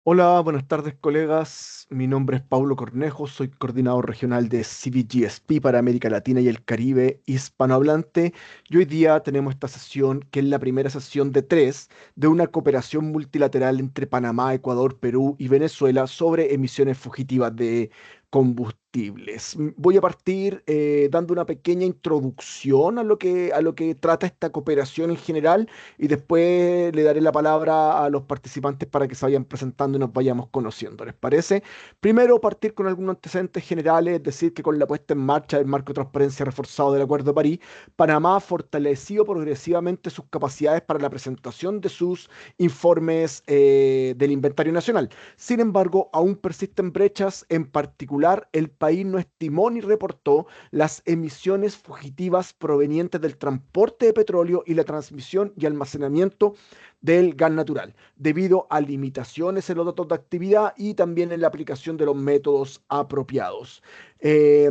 Hola, buenas tardes colegas. Mi nombre es Paulo Cornejo, soy coordinador regional de CBGSP para América Latina y el Caribe hispanohablante. Y hoy día tenemos esta sesión que es la primera sesión de tres de una cooperación multilateral entre Panamá, Ecuador, Perú y Venezuela sobre emisiones fugitivas de combustibles. Voy a partir dando una pequeña introducción a lo que trata esta cooperación en general y después le daré la palabra a los participantes para que se vayan presentando y nos vayamos conociendo. ¿Les parece? Primero, partir con algunos antecedentes generales, es decir, que con la puesta en marcha del marco de transparencia reforzado del Acuerdo de París, Panamá ha fortalecido progresivamente sus capacidades para la presentación de sus informes del inventario nacional. Sin embargo, aún persisten brechas. En particular, el país no estimó ni reportó las emisiones fugitivas provenientes del transporte de petróleo y la transmisión y almacenamiento del gas natural, debido a limitaciones en los datos de actividad y también en la aplicación de los métodos apropiados. Este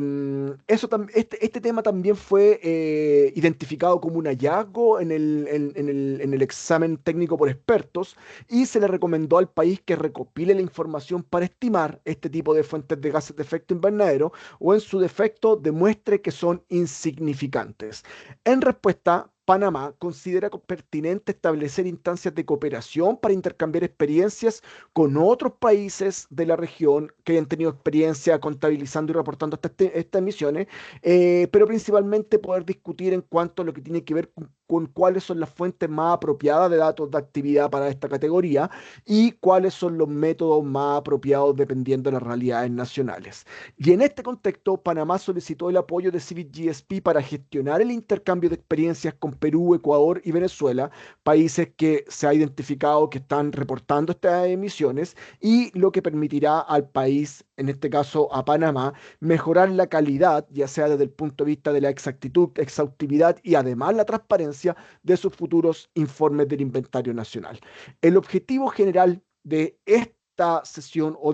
tema también fue identificado como un hallazgo en el examen técnico por expertos y se le recomendó al país que recopile la información para estimar este tipo de fuentes de gases de efecto invernadero o en su defecto demuestre que son insignificantes. En respuesta, Panamá considera pertinente establecer instancias de cooperación para intercambiar experiencias con otros países de la región que hayan tenido experiencia contabilizando y reportando estas emisiones, pero principalmente poder discutir en cuanto a lo que tiene que ver con cuáles son las fuentes más apropiadas de datos de actividad para esta categoría y cuáles son los métodos más apropiados dependiendo de las realidades nacionales. Y en este contexto, Panamá solicitó el apoyo de Civic GSP para gestionar el intercambio de experiencias con Perú, Ecuador y Venezuela, países que se ha identificado que están reportando estas emisiones y lo que permitirá al país, en este caso a Panamá, mejorar la calidad, ya sea desde el punto de vista de la exactitud, exhaustividad y además la transparencia de sus futuros informes del inventario nacional. El objetivo general de esta sesión o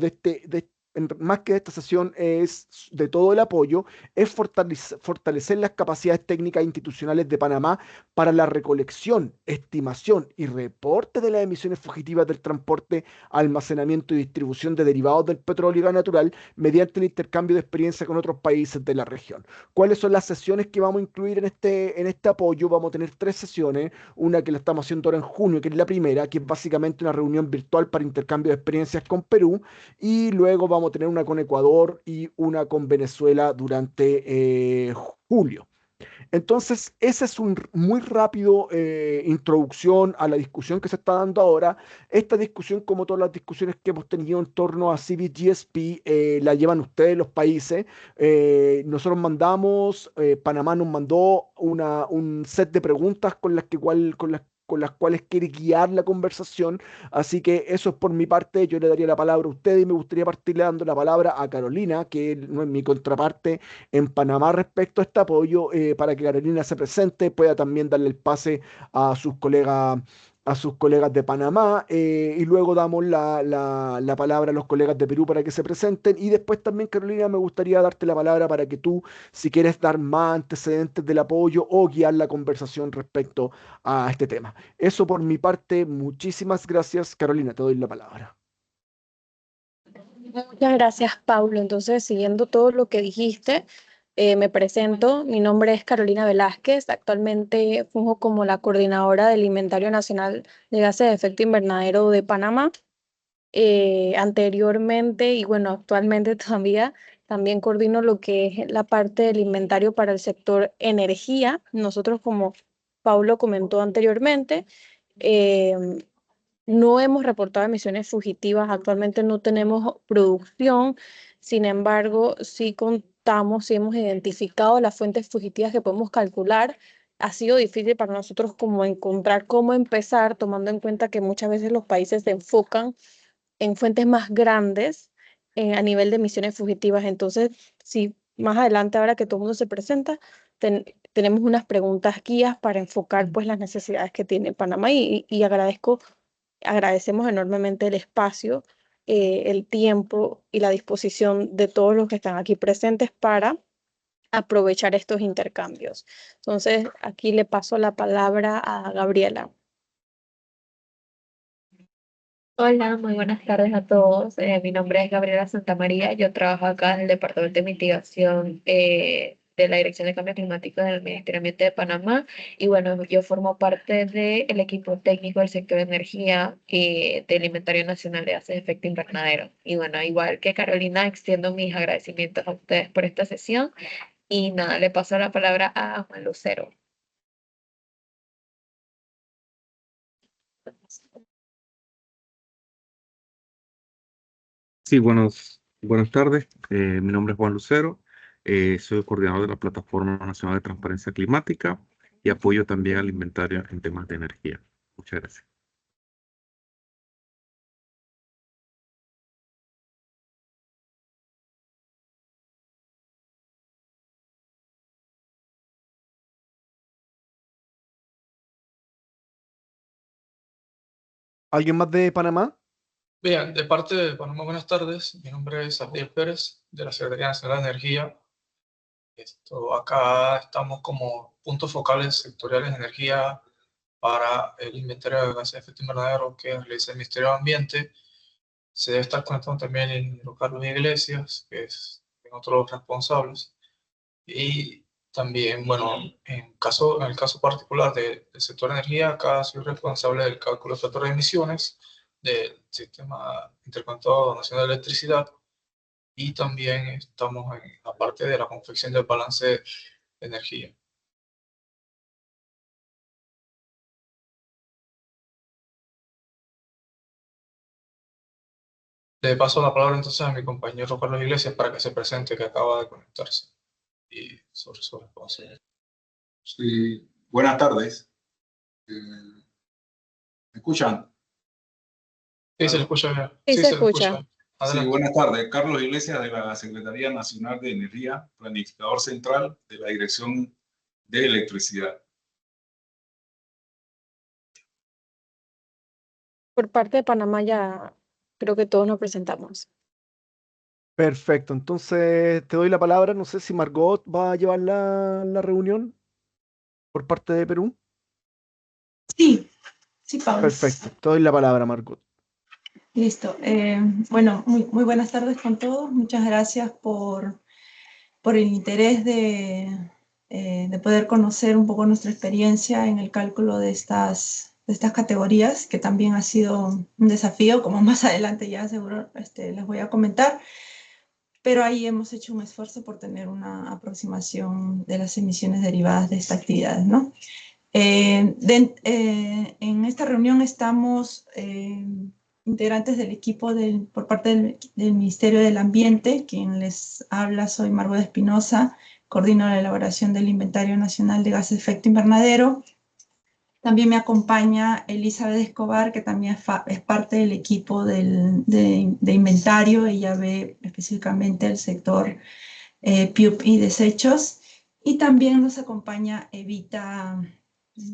más que de esta sesión es de todo el apoyo, es fortalecer las capacidades técnicas e institucionales de Panamá para la recolección, estimación y reporte de las emisiones fugitivas del transporte, almacenamiento y distribución de derivados del petróleo y gas natural mediante el intercambio de experiencia con otros países de la región. ¿Cuáles son las sesiones que vamos a incluir en este apoyo? Vamos a tener tres sesiones, una que la estamos haciendo ahora en junio, que es la primera, que es básicamente una reunión virtual para intercambio de experiencias con Perú, y luego vamos a tener una con Ecuador y una con Venezuela durante julio. Entonces, esa es un muy rápido introducción a la discusión que se está dando ahora. Esta discusión, como todas las discusiones que hemos tenido en torno a CBGSP, la llevan ustedes, los países. Nosotros mandamos, Panamá nos mandó un set de preguntas con las cuales quiere guiar la conversación. Así que eso es por mi parte. Yo le daría la palabra a usted y me gustaría partirle dando la palabra a Carolina, que no es mi contraparte en Panamá respecto a este apoyo, para que Carolina se presente, pueda también darle el pase a sus colegas de Panamá, y luego damos la palabra a los colegas de Perú para que se presenten y después también, Carolina, me gustaría darte la palabra para que tú, si quieres dar más antecedentes del apoyo o guiar la conversación respecto a este tema. Eso por mi parte, muchísimas gracias. Carolina, te doy la palabra. Muchas gracias, Paulo. Entonces, siguiendo todo lo que dijiste, me presento. Mi nombre es Carolina Velázquez. Actualmente funjo como la coordinadora del Inventario Nacional de Gases de Efecto Invernadero de Panamá. Anteriormente, y bueno, actualmente todavía, también coordino lo que es la parte del inventario para el sector energía. Nosotros, como Paulo comentó anteriormente, eh, no hemos reportado emisiones fugitivas, actualmente no tenemos producción, sin embargo, sí contamos, sí hemos identificado las fuentes fugitivas que podemos calcular. Ha sido difícil para nosotros como encontrar cómo empezar, tomando en cuenta que muchas veces los países se enfocan en fuentes más grandes a nivel de emisiones fugitivas. Entonces, sí, más adelante, ahora que todo el mundo se presenta, tenemos unas preguntas guías para enfocar pues las necesidades que tiene Panamá y agradecemos enormemente el espacio, el tiempo y la disposición de todos los que están aquí presentes para aprovechar estos intercambios. Entonces, aquí le paso la palabra a Gabriela. Hola, muy buenas tardes a todos. Mi nombre es Gabriela Santamaría. Yo trabajo acá en el Departamento de Mitigación de la Dirección de Cambio Climático del Ministerio de Ambiente de Panamá. Y bueno, yo formo parte del equipo técnico del sector de energía y del Inventario Nacional de Gases de Efecto Invernadero. Y bueno, igual que Carolina, extiendo mis agradecimientos a ustedes por esta sesión. Y nada, le paso la palabra a Juan Lucero. Sí, buenas tardes. Mi nombre es Juan Lucero. Soy el coordinador de la Plataforma Nacional de Transparencia Climática y apoyo también al inventario en temas de energía. Muchas gracias. ¿Alguien más de Panamá? Bien, de parte de Panamá, buenas tardes. Mi nombre es Abdiel Pérez, de la Secretaría Nacional de Energía. Acá estamos como puntos focales sectoriales de energía para el inventario de gases de efecto invernadero que realiza el Ministerio de Ambiente. Se debe estar conectando también el ingeniero Carlos Iglesias, que es otro de los responsables. Y también, bueno, en el caso particular del sector de energía, acá soy responsable del cálculo de factor de emisiones del Sistema Interconectado Nacional de Electricidad y también estamos en la parte de la confección del balance de energía. Le paso la palabra entonces a mi compañero Carlos Iglesias para que se presente, que acaba de conectarse y sobre su responsabilidad. Sí, buenas tardes. ¿Me escuchan? Sí, se le escucha bien. Sí, Sí, se se le escucha. escucha. Sí, Adelante. buenas tardes. Carlos Iglesias de la Secretaría Nacional de Energía, planificador central de la Dirección de Electricidad. Por parte de Panamá ya creo que todos nos presentamos. Perfecto, entonces te doy la palabra. No sé si Margot va a llevar la reunión por parte de Perú. Sí, sí, Pablo. Perfecto, te doy la palabra, Margot. Listo. Bueno, muy buenas tardes con todos. Muchas gracias por el interés de poder conocer un poco nuestra experiencia en el cálculo de estas categorías, que también ha sido un desafío, como más adelante ya seguro les voy a comentar. Pero ahí hemos hecho un esfuerzo por tener una aproximación de las emisiones derivadas de esta actividad, ¿no? En esta reunión estamos integrantes del equipo por parte del Ministerio del Ambiente. Quien les habla soy Margot Espinosa, coordino la elaboración del Inventario Nacional de Gases de Efecto Invernadero. También me acompaña Elizabeth Escobar, que también es parte del equipo de inventario. Ella ve específicamente el sector PIUP y desechos. Y también nos acompaña Evita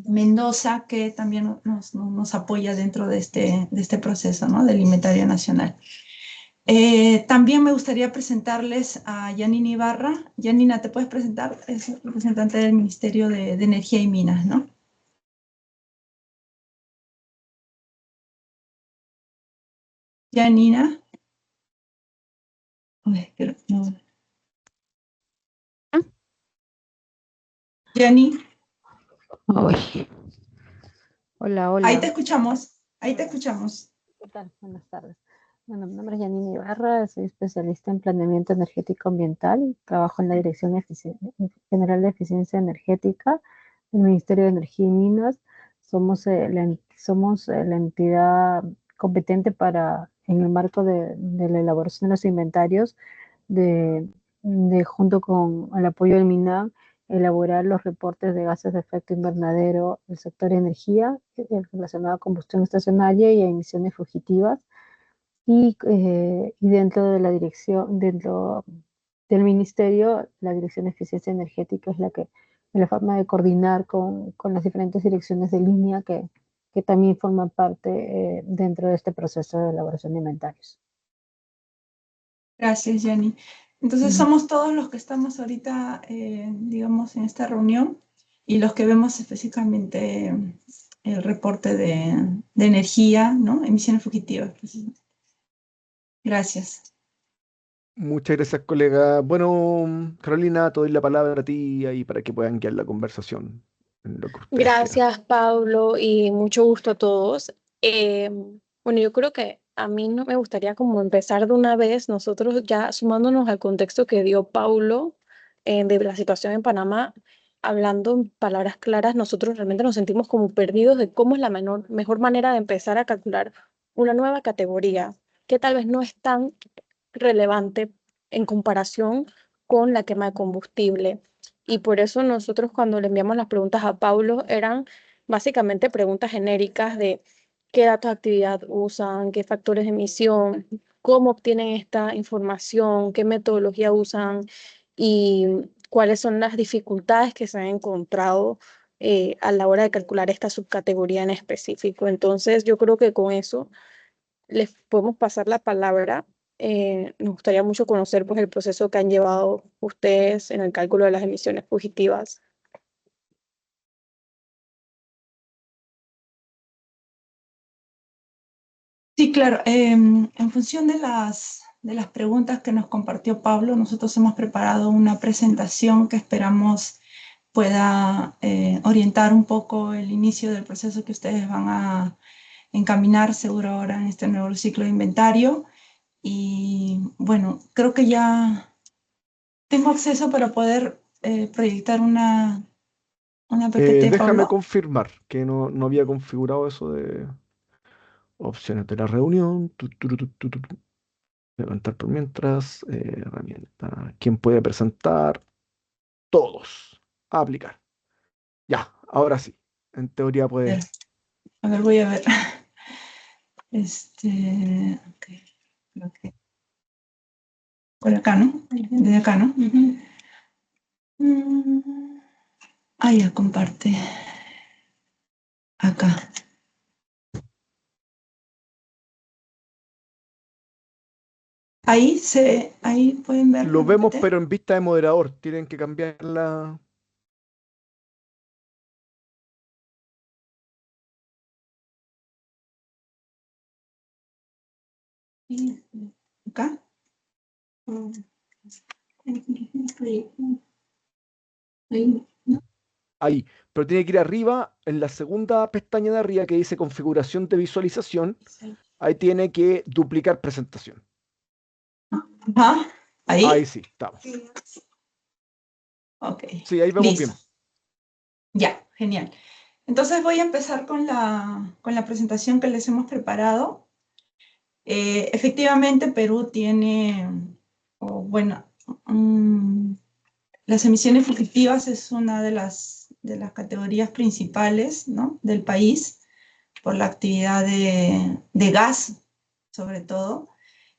Mendoza, que también nos apoya dentro de este proceso, ¿no?, del Inventario Nacional. También me gustaría presentarles a Janina Ibarra. Janina, ¿te puedes presentar? Es representante del Ministerio de Energía y Minas, ¿no? Janina. Uy, pero no. Jani, Uy. Hola, ahí te hola. escuchamos. Ahí te escuchamos. ¿Qué tal? Buenas tardes. Bueno, mi nombre es Yanina Ibarra, soy especialista en planeamiento energético ambiental. Trabajo en la Dirección General de Eficiencia Energética del Ministerio de Energía y Minas. Somos la entidad competente en el marco de la elaboración de los inventarios, de, junto con el apoyo del MINAM, elaborar los reportes de gases de efecto invernadero del sector de energía relacionado a combustión estacionaria y a emisiones fugitivas. Y dentro de dentro del ministerio, la Dirección de Eficiencia Energética es la forma de coordinar con las diferentes direcciones de línea que también forman parte dentro de este proceso de elaboración de inventarios. Gracias, Jenny. Entonces, somos todos los que estamos ahorita, digamos, en esta reunión y los que vemos específicamente el reporte de energía, ¿no? Emisiones fugitivas. Gracias. Muchas gracias, colega. Bueno, Carolina, te doy la palabra a ti ahí para que puedan guiar la conversación en lo que ustedes quieran. Gracias, Pablo, y mucho gusto a todos. Bueno, yo creo que a mí no me gustaría como empezar de una vez, nosotros ya sumándonos al contexto que dio Paulo de la situación en Panamá, hablando en palabras claras, nosotros realmente nos sentimos como perdidos de cómo es la mejor manera de empezar a calcular una nueva categoría que tal vez no es tan relevante en comparación con la quema de combustible. Y por eso nosotros cuando le enviamos las preguntas a Paulo eran básicamente preguntas genéricas de qué datos de actividad usan, qué factores de emisión, cómo obtienen esta información, qué metodología usan y cuáles son las dificultades que se han encontrado a la hora de calcular esta subcategoría en específico. Entonces, yo creo que con eso les podemos pasar la palabra. Nos gustaría mucho conocer pues, el proceso que han llevado ustedes en el cálculo de las emisiones fugitivas. Sí, claro. En función de las preguntas que nos compartió Pablo, nosotros hemos preparado una presentación que esperamos pueda orientar un poco el inicio del proceso que ustedes van a encaminar seguro ahora en este nuevo ciclo de inventario. Y bueno, creo que ya tengo acceso para poder proyectar una PPT, Déjame Pablo. confirmar que no había configurado eso de opciones de la reunión. Levantar por mientras. Herramienta. ¿Quién puede presentar? Todos. A aplicar. Ya, ahora sí. En teoría puede. A ver, voy a ver. Ok, creo que por acá, ¿no? Desde acá, ¿no? Ah, ya comparte. Acá. Ahí pueden ver Lo la vemos, PPT. pero en vista de moderador. Tienen que cambiarla. Acá. Ahí. Pero tiene que ir arriba, en la segunda pestaña de arriba que dice configuración de visualización. Ahí tiene que duplicar presentación. Ajá. Ahí Ahí. sí, estamos. Ok. Sí, ahí vemos Listo. bien. Ya, genial. Entonces voy a empezar con la presentación que les hemos preparado. Efectivamente, Perú tiene, bueno, las emisiones fugitivas es una de las categorías principales, ¿no? del país por la actividad de gas, sobre todo.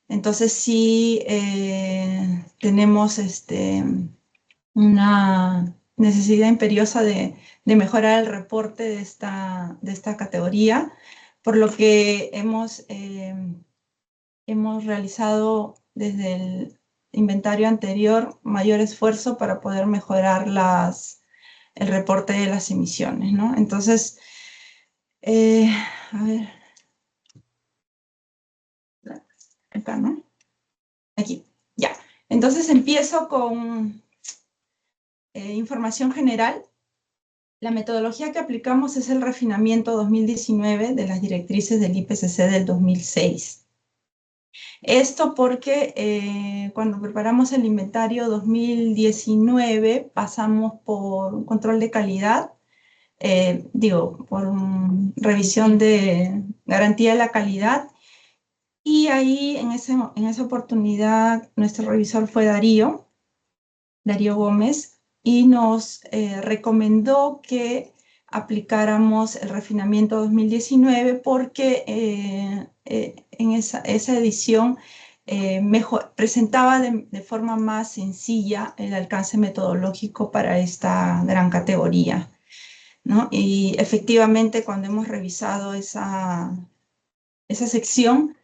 Entonces sí tenemos una necesidad imperiosa de mejorar el reporte de esta categoría, por lo que hemos realizado desde el inventario anterior mayor esfuerzo para poder mejorar el reporte de las emisiones, ¿no? Entonces, a ver, acá, ¿no? Aquí, ya. Entonces empiezo con información general. La metodología que aplicamos es el refinamiento 2019 de las directrices del IPCC del 2006. Esto porque cuando preparamos el inventario 2019 pasamos por un control de calidad, por revisión de garantía de la calidad, y ahí en esa oportunidad nuestro revisor fue Darío Gómez, y nos recomendó que aplicáramos el refinamiento 2019 porque en esa edición presentaba de forma más sencilla el alcance metodológico para esta gran categoría, ¿no? Y efectivamente, cuando hemos revisado esa sección,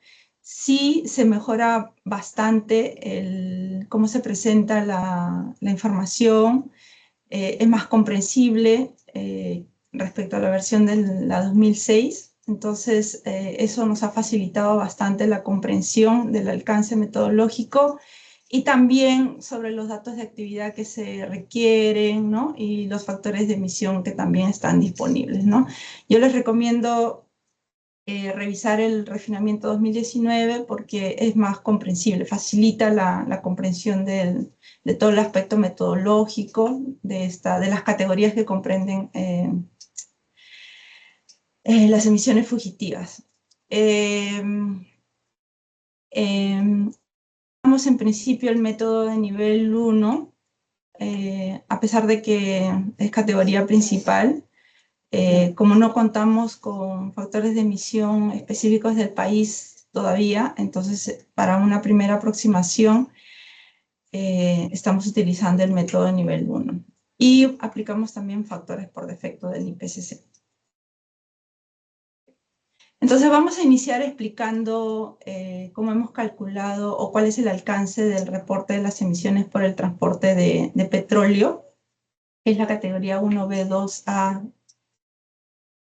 sí se mejora bastante cómo se presenta la información, es más comprensible, respecto a la versión de la 2006. Entonces, eso nos ha facilitado bastante la comprensión del alcance metodológico y también sobre los datos de actividad que se requieren, ¿no? Y los factores de emisión que también están disponibles, ¿no? Yo les recomiendo revisar el refinamiento 2019 porque es más comprensible, facilita la comprensión de todo el aspecto metodológico de las categorías que comprenden las emisiones fugitivas. Vamos en principio el método de nivel 1, a pesar de que es categoría principal. Como no contamos con factores de emisión específicos del país todavía, entonces para una primera aproximación estamos utilizando el método de nivel 1 y aplicamos también factores por defecto del IPCC. Entonces vamos a iniciar explicando cómo hemos calculado o cuál es el alcance del reporte de las emisiones por el transporte de petróleo, que es la categoría 1B2A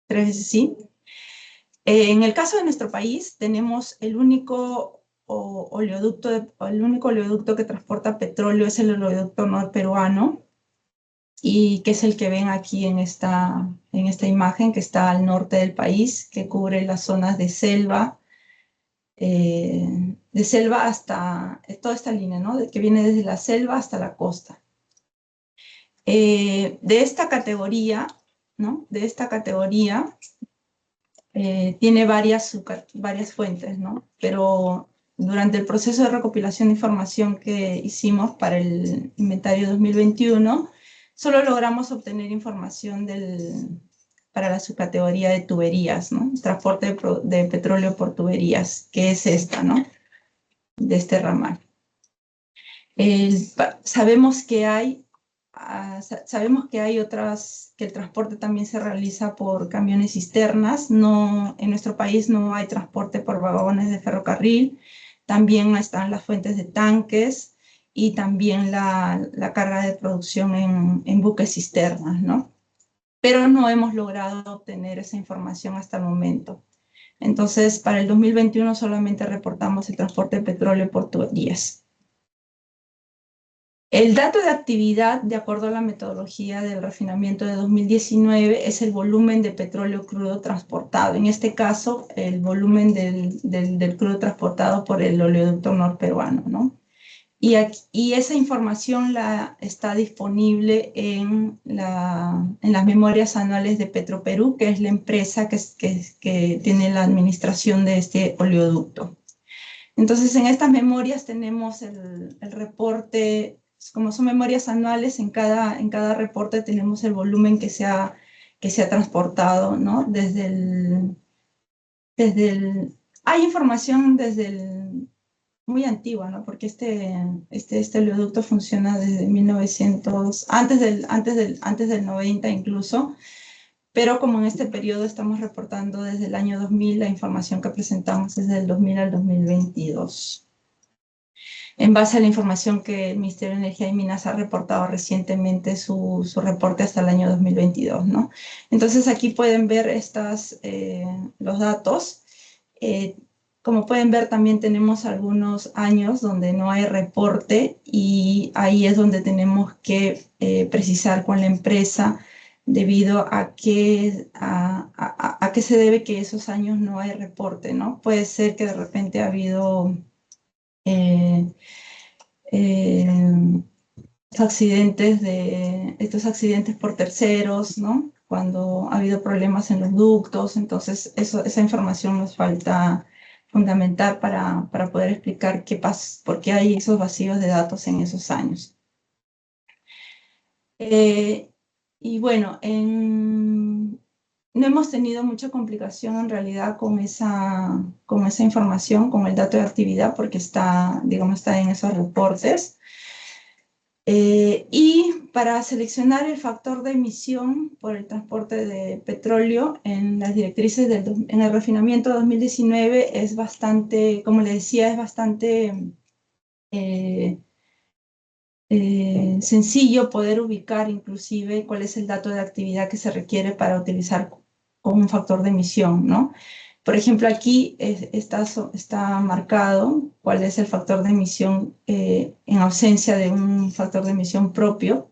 3 veces sí. En el caso de nuestro país, tenemos el único oleoducto que transporta petróleo, es el oleoducto norperuano, y que es el que ven aquí en esta imagen, que está al norte del país, que cubre las zonas de selva hasta toda esta línea, ¿no? Que viene desde la selva hasta la costa. De esta categoría, ¿no? Tiene varias fuentes, ¿no? Pero durante el proceso de recopilación de información que hicimos para el inventario 2021, solo logramos obtener información para la subcategoría de tuberías, ¿no? Transporte de petróleo por tuberías, que es esta, ¿no? De este ramal. Sabemos que el transporte también se realiza por camiones cisternas. En nuestro país no hay transporte por vagones de ferrocarril. También están las fuentes de tanques y también la carga de producción en buques cisternas, ¿no? Pero no hemos logrado obtener esa información hasta el momento. Entonces, para el 2021 solamente reportamos el transporte de petróleo por tuberías. El dato de actividad, de acuerdo a la metodología del refinamiento de 2019, es el volumen de petróleo crudo transportado. En este caso, el volumen del crudo transportado por el oleoducto norperuano, ¿no? Y esa información está disponible en las memorias anuales de Petroperú, que es la empresa que tiene la administración de este oleoducto. Entonces, en estas memorias tenemos el reporte. Como son memorias anuales, en cada reporte tenemos el volumen que se ha transportado, ¿no? Hay información muy antigua, ¿no? Porque este oleoducto funciona desde 1900, antes del 90 incluso, pero como en este periodo estamos reportando desde el año 2000, la información que presentamos es del 2000 al 2022. En base a la información que el Ministerio de Energía y Minas ha reportado recientemente su reporte hasta el año 2022, ¿no? Entonces aquí pueden ver los datos. Como pueden ver, también tenemos algunos años donde no hay reporte y ahí es donde tenemos que precisar con la empresa debido a qué se debe que esos años no hay reporte, ¿no? Puede ser que de repente ha habido estos accidentes por terceros, ¿no? Cuando ha habido problemas en los ductos, entonces esa información nos falta fundamental para poder explicar qué pasa, por qué hay esos vacíos de datos en esos años. Y bueno, no hemos tenido mucha complicación en realidad con esa información, con el dato de actividad, porque está en esos reportes. Y para seleccionar el factor de emisión por el transporte de petróleo en las directrices en el refinamiento 2019 es bastante, como le decía, es bastante sencillo poder ubicar inclusive cuál es el dato de actividad que se requiere para utilizar como un factor de emisión, ¿no? Por ejemplo, aquí está marcado cuál es el factor de emisión en ausencia de un factor de emisión propio.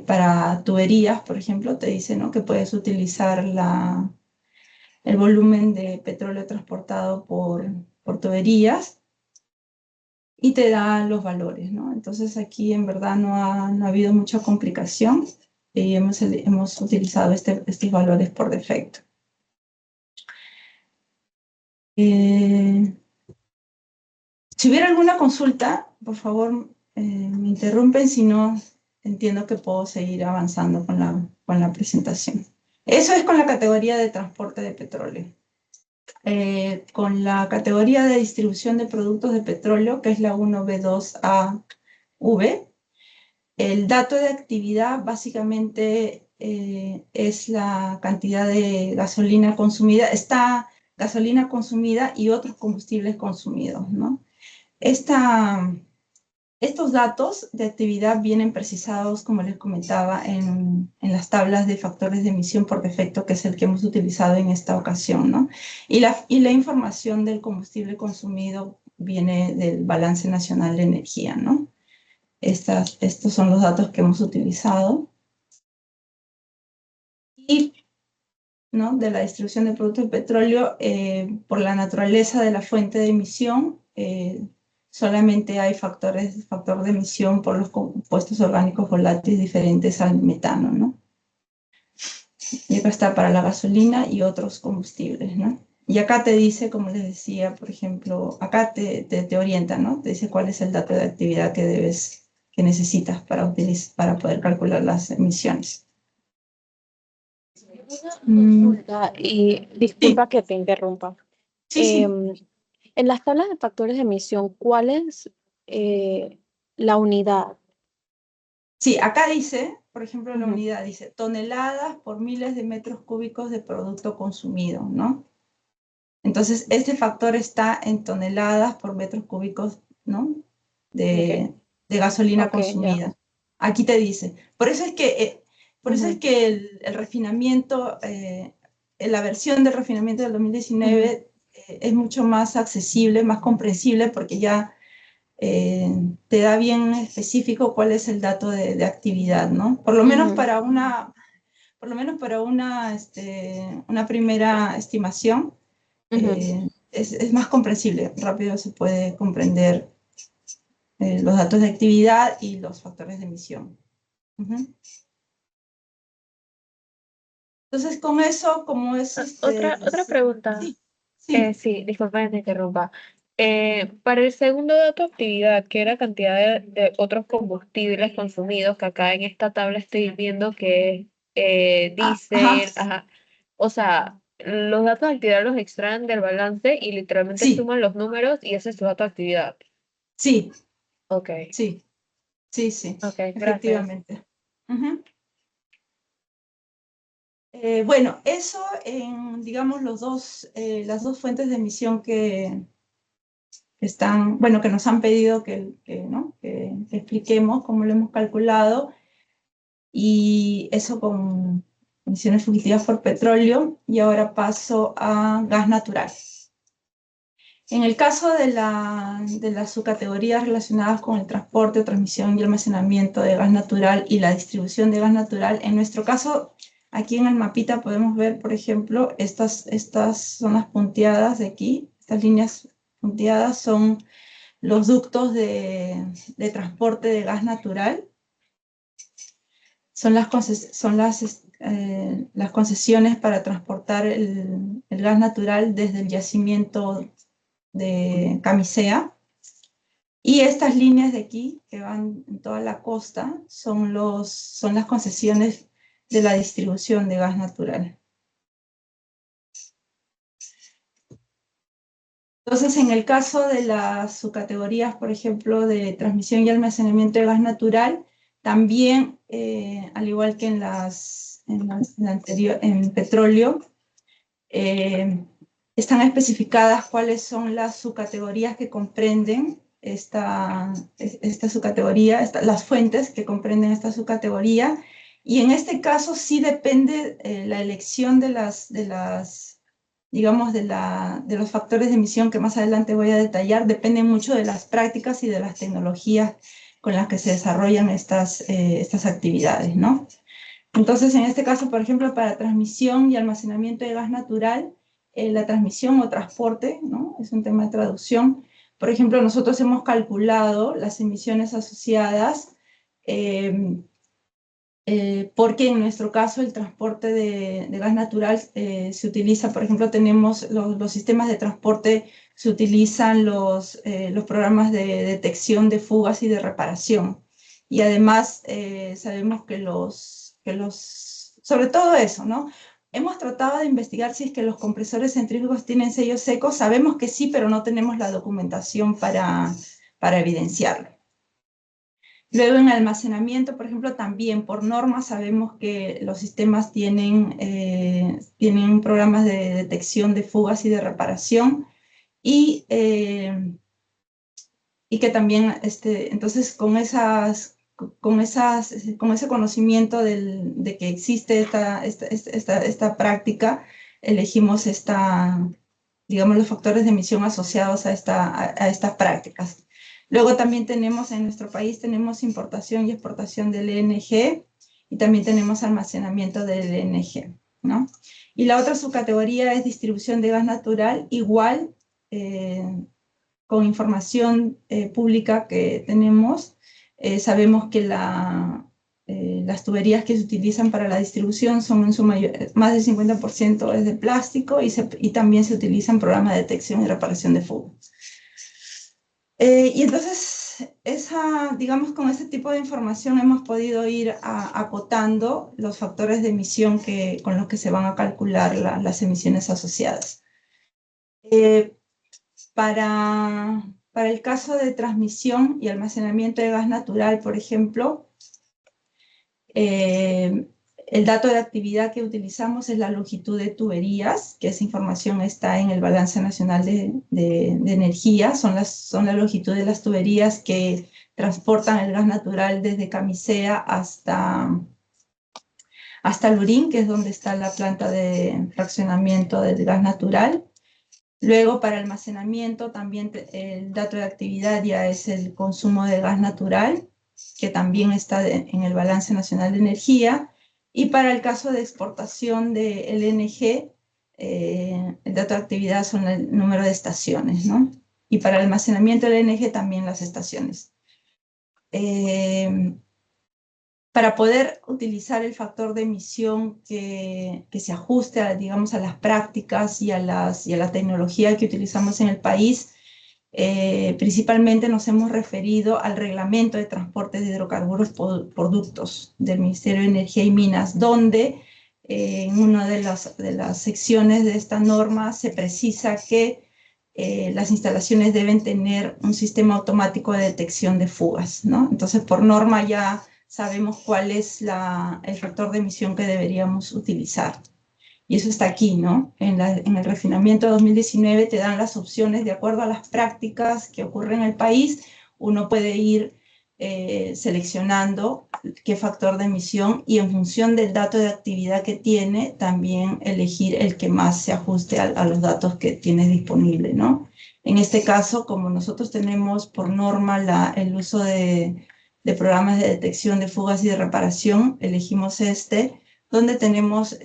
Para tuberías, por ejemplo, te dice, ¿no?, que puedes utilizar el volumen de petróleo transportado por tuberías y te da los valores, ¿no? Entonces aquí en verdad no ha habido mucha complicación y hemos utilizado estos valores por defecto. Si hubiera alguna consulta, por favor, me interrumpen, si no, entiendo que puedo seguir avanzando con la presentación. Eso es con la categoría de transporte de petróleo. Con la categoría de distribución de productos de petróleo, que es la 1B2AV, el dato de actividad básicamente es la cantidad de gasolina consumida. Está gasolina consumida y otros combustibles consumidos, ¿no? Estos datos de actividad vienen precisados, como les comentaba, en las tablas de factores de emisión por defecto, que es el que hemos utilizado en esta ocasión, ¿no? Y la información del combustible consumido viene del Balance Nacional de Energía, ¿no? Estos son los datos que hemos utilizado. Y, ¿no?, de la distribución de productos de petróleo, por la naturaleza de la fuente de emisión, solamente hay factor de emisión por los compuestos orgánicos volátiles diferentes al metano, ¿no? Y acá está para la gasolina y otros combustibles, ¿no? Y acá te dice, como les decía, por ejemplo, acá te orienta, ¿no? Te dice cuál es el dato de actividad que necesitas para poder calcular las emisiones. Consulta, y disculpa Sí. que te interrumpa. Sí. En las tablas de factores de emisión, ¿cuál es la unidad? Sí, acá dice, por ejemplo, la Ujú. unidad dice toneladas por miles de metros cúbicos de producto consumido, ¿no? Entonces, este factor está en toneladas por metros cúbicos, ¿no?, de gasolina consumida. Ya. Aquí te dice. Por eso es que, Ujú. el refinamiento, la versión del refinamiento del 2019 es mucho más accesible, más comprensible, porque ya te da bien específico cuál es el dato de actividad, ¿no? Por lo menos para una primera estimación. Es más comprensible, rápido se puede comprender los datos de actividad y los factores de emisión. Entonces, con eso, como es... Otra pregunta. Sí. Sí, disculpa que te interrumpa. Para el segundo dato de actividad, que era cantidad de otros combustibles consumidos, que acá en esta tabla estoy viendo que dice, o sea, los datos de actividad los extraen del balance y literalmente Sí. suman los números y ese es su dato de actividad. Sí. Ok. Sí. Ok, Efectivamente. Bueno, eso en, digamos, las dos fuentes de emisión que están, bueno, que nos han pedido que expliquemos cómo lo hemos calculado, y eso con emisiones fugitivas por petróleo. Y ahora paso a gas natural. En el caso de las subcategorías relacionadas con el transporte, transmisión y almacenamiento de gas natural y la distribución de gas natural, en nuestro caso, aquí en el mapita podemos ver, por ejemplo, estas zonas punteadas de aquí, estas líneas punteadas son los ductos de transporte de gas natural. Son las concesiones para transportar el gas natural desde el yacimiento de Camisea. Y estas líneas de aquí, que van en toda la costa, son las concesiones de la distribución de gas natural. Entonces, en el caso de las subcategorías, por ejemplo, de transmisión y almacenamiento de gas natural, también, al igual que en petróleo, están especificadas cuáles son las subcategorías que comprenden esta subcategoría, las fuentes que comprenden esta subcategoría. Y en este caso sí depende la elección digamos, de los factores de emisión que más adelante voy a detallar, depende mucho de las prácticas y de las tecnologías con las que se desarrollan estas actividades, ¿no? Entonces, en este caso, por ejemplo, para transmisión y almacenamiento de gas natural, la transmisión o transporte, ¿no? Es un tema de traducción. Por ejemplo, nosotros hemos calculado las emisiones asociadas porque en nuestro caso el transporte de gas natural se utiliza, por ejemplo, tenemos los sistemas de transporte, se utilizan los programas de detección de fugas y de reparación. Y además sabemos que sobre todo eso, ¿no? Hemos tratado de investigar si es que los compresores centrífugos tienen sellos secos. Sabemos que sí, pero no tenemos la documentación para evidenciarlo. Luego en almacenamiento, por ejemplo, también por norma sabemos que los sistemas tienen programas de detección de fugas y de reparación y que también, entonces con ese conocimiento de que existe esta práctica, elegimos digamos, los factores de emisión asociados a estas prácticas. Luego también tenemos en nuestro país, tenemos importación y exportación del LNG y también tenemos almacenamiento del LNG, ¿no? Y la otra subcategoría es distribución de gas natural, igual con información pública que tenemos. Sabemos que las tuberías que se utilizan para la distribución son en su mayor, más del 50% es de plástico y también se utilizan programas de detección y reparación de fugas. Y entonces, digamos, con este tipo de información hemos podido ir acotando los factores de emisión con los que se van a calcular las emisiones asociadas. Para el caso de transmisión y almacenamiento de gas natural, por ejemplo, el dato de actividad que utilizamos es la longitud de tuberías, que esa información está en el Balance Nacional de Energía. Son la longitud de las tuberías que transportan el gas natural desde Camisea hasta Lurín, que es donde está la planta de fraccionamiento del gas natural. Luego, para almacenamiento, también el dato de actividad ya es el consumo de gas natural, que también está en el Balance Nacional de Energía. Y para el caso de exportación de LNG, el dato de actividad son el número de estaciones, ¿no? Y para el almacenamiento del LNG también las estaciones. Para poder utilizar el factor de emisión que se ajuste, digamos, a las prácticas y a la tecnología que utilizamos en el país, principalmente nos hemos referido al Reglamento de Transporte de Hidrocarburos por Ductos del Ministerio de Energía y Minas, donde en una de las secciones de esta norma se precisa que las instalaciones deben tener un sistema automático de detección de fugas, ¿no? Entonces, por norma ya sabemos cuál es el factor de emisión que deberíamos utilizar. Y eso está aquí, ¿no? En el refinamiento de 2019 te dan las opciones de acuerdo a las prácticas que ocurren en el país. Uno puede ir seleccionando qué factor de emisión y en función del dato de actividad que tiene, también elegir el que más se ajuste a los datos que tienes disponible, ¿no? En este caso, como nosotros tenemos por norma el uso de programas de detección de fugas y de reparación, elegimos donde tenemos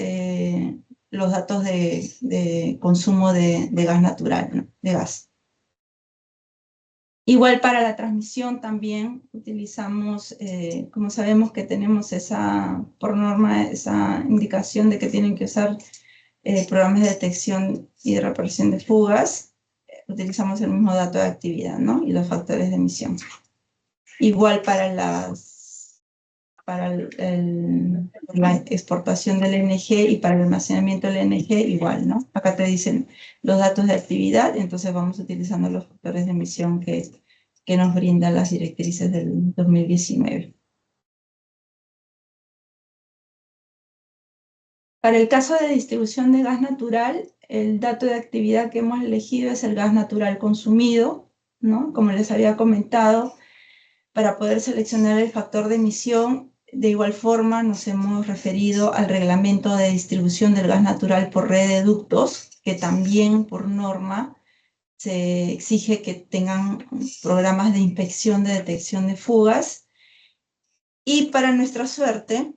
los datos de consumo de gas natural, ¿no? De gas. Igual para la transmisión también utilizamos, como sabemos que tenemos por norma esa indicación de que tienen que usar programas de detección y de reparación de fugas, utilizamos el mismo dato de actividad, ¿no? Y los factores de emisión. Igual para la exportación del LNG y para el almacenamiento del LNG, igual, ¿no? Acá te dicen los datos de actividad, entonces vamos utilizando los factores de emisión que nos brindan las directrices del 2019. Para el caso de distribución de gas natural, el dato de actividad que hemos elegido es el gas natural consumido, ¿no? Como les había comentado, para poder seleccionar el factor de emisión, de igual forma nos hemos referido al reglamento de distribución del gas natural por red de ductos, que también por norma se exige que tengan programas de inspección de detección de fugas. Y para nuestra suerte,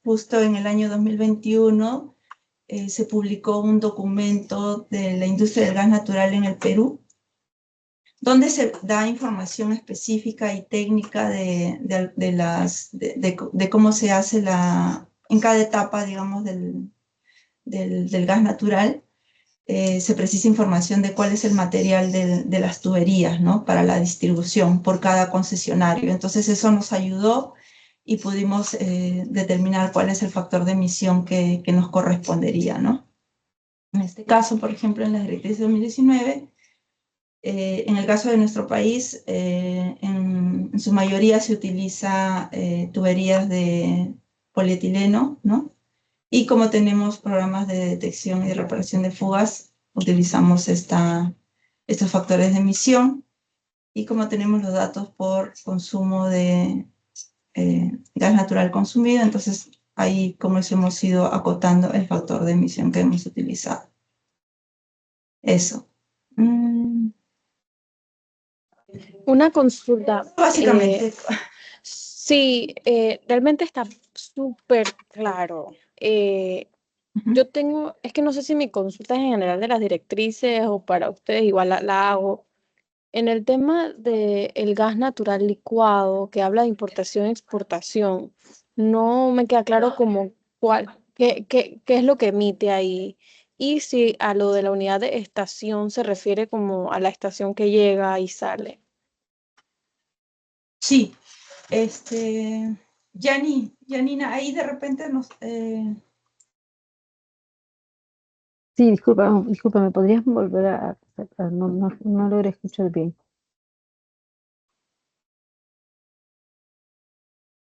justo en el año 2021 se publicó un documento de la industria del gas natural en el Perú, donde se da información específica y técnica de cómo se hace en cada etapa, digamos, del gas natural. Se precisa información de cuál es el material de las tuberías, ¿no? Para la distribución por cada concesionario. Entonces eso nos ayudó y pudimos determinar cuál es el factor de emisión que nos correspondería, ¿no? En este caso, por ejemplo, en la directriz de 2019, en el caso de nuestro país, en su mayoría se utiliza tuberías de polietileno, ¿no? Y como tenemos programas de detección y de reparación de fugas, utilizamos estos factores de emisión. Y como tenemos los datos por consumo de gas natural consumido, entonces ahí como hemos ido acotando el factor de emisión que hemos utilizado. Eso. Una consulta. Básicamente. Sí, realmente está súper claro. Yo tengo, es que no sé si mi consulta es en general de las directrices o para ustedes igual la hago. En el tema del gas natural licuado, que habla de importación y exportación, no me queda claro como qué es lo que emite ahí. Y si a lo de la unidad de estación se refiere como a la estación que llega y sale. Sí, Janina, ahí de repente nos... Sí, disculpa, ¿me podrías volver no logré escuchar bien?